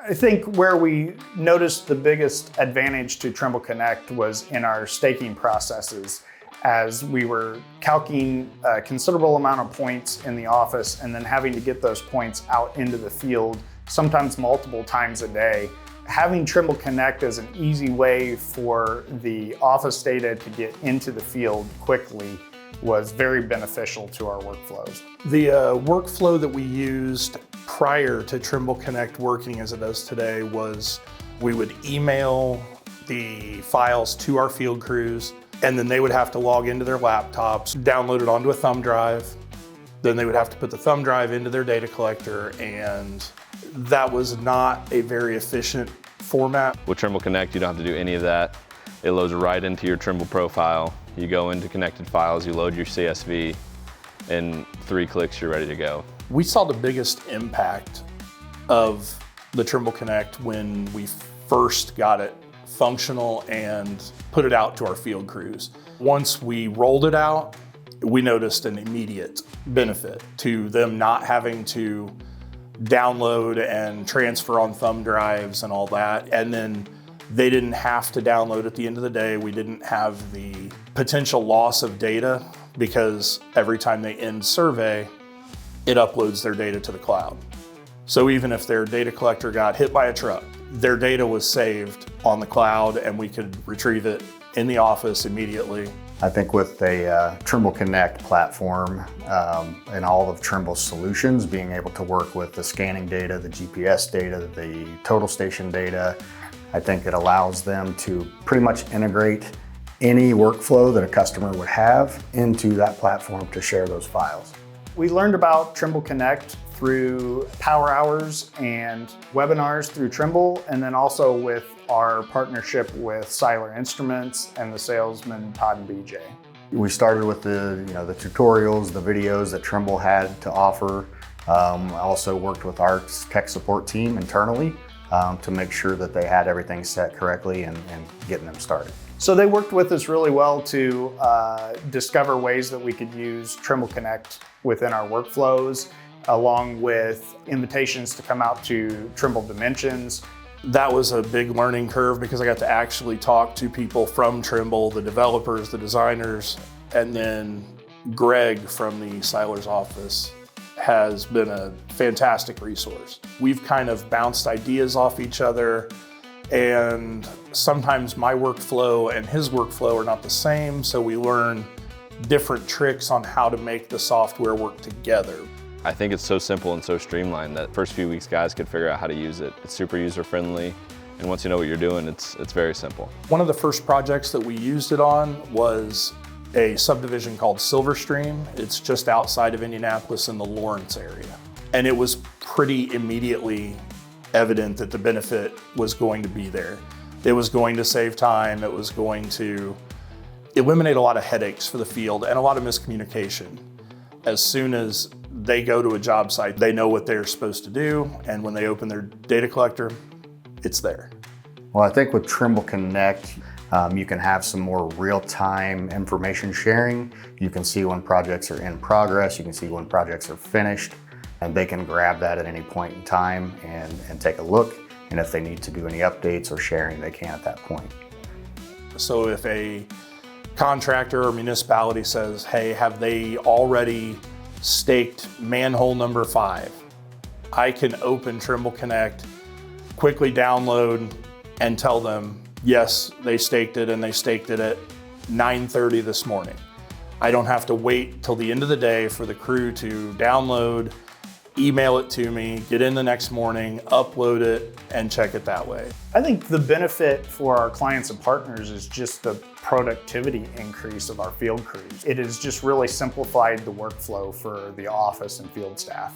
I think where we noticed the biggest advantage to Trimble Connect was in our staking processes, as we were calculating a considerable amount of points in the office and then having to get those points out into the field, sometimes multiple times a day. Having Trimble Connect as an easy way for the office data to get into the field quickly was very beneficial to our workflows. The workflow that we used prior to Trimble Connect working as it does today was we would email the files to our field crews, and then they would have to log into their laptops, download it onto a thumb drive. Then they would have to put the thumb drive into their data collector, and that was not a very efficient format. With Trimble Connect, you don't have to do any of that. It loads right into your Trimble profile. You go into connected files, you load your CSV, in 3 clicks, you're ready to go. We saw the biggest impact of the Trimble Connect when we first got it functional and put it out to our field crews. Once we rolled it out, we noticed an immediate benefit to them not having to download and transfer on thumb drives and all that. And then they didn't have to download at the end of the day. We didn't have the potential loss of data because every time they end survey, it uploads their data to the cloud. So even if their data collector got hit by a truck, their data was saved on the cloud and we could retrieve it in the office immediately. I think with the Trimble Connect platform and all of Trimble's solutions, being able to work with the scanning data, the GPS data, the total station data, I think it allows them to pretty much integrate any workflow that a customer would have into that platform to share those files. We learned about Trimble Connect through power hours and webinars through Trimble, and then also with our partnership with Seiler Instruments and the salesman Todd and BJ. We started with the tutorials, the videos that Trimble had to offer. I also worked with our tech support team internally to make sure that they had everything set correctly and getting them started. So they worked with us really well to discover ways that we could use Trimble Connect within our workflows, along with invitations to come out to Trimble Dimensions. That was a big learning curve because I got to actually talk to people from Trimble, the developers, the designers, and then Greg from the Seiler's office has been a fantastic resource. We've kind of bounced ideas off each other, and sometimes my workflow and his workflow are not the same, so we learn different tricks on how to make the software work together. I think it's so simple and so streamlined that first few weeks guys could figure out how to use it. It's super user-friendly, and once you know what you're doing, it's very simple. One of the first projects that we used it on was a subdivision called Silverstream. It's just outside of Indianapolis in the Lawrence area. And it was pretty immediately evident that the benefit was going to be there. It was going to save time. It was going to eliminate a lot of headaches for the field and a lot of miscommunication. As soon as they go to a job site, they know what they're supposed to do, and when they open their data collector, it's there. Well, I think with Trimble Connect, you can have some more real-time information sharing. You can see when projects are in progress, you can see when projects are finished, and they can grab that at any point in time and take a look. And if they need to do any updates or sharing, they can at that point. So if a contractor or municipality says, hey, have they already staked manhole number 5? I can open Trimble Connect, quickly download, and tell them, yes, they staked it, and they staked it at 9:30 this morning. I don't have to wait till the end of the day for the crew to download, email it to me, get in the next morning, upload it, and check it that way. I think the benefit for our clients and partners is just the productivity increase of our field crews. It has just really simplified the workflow for the office and field staff.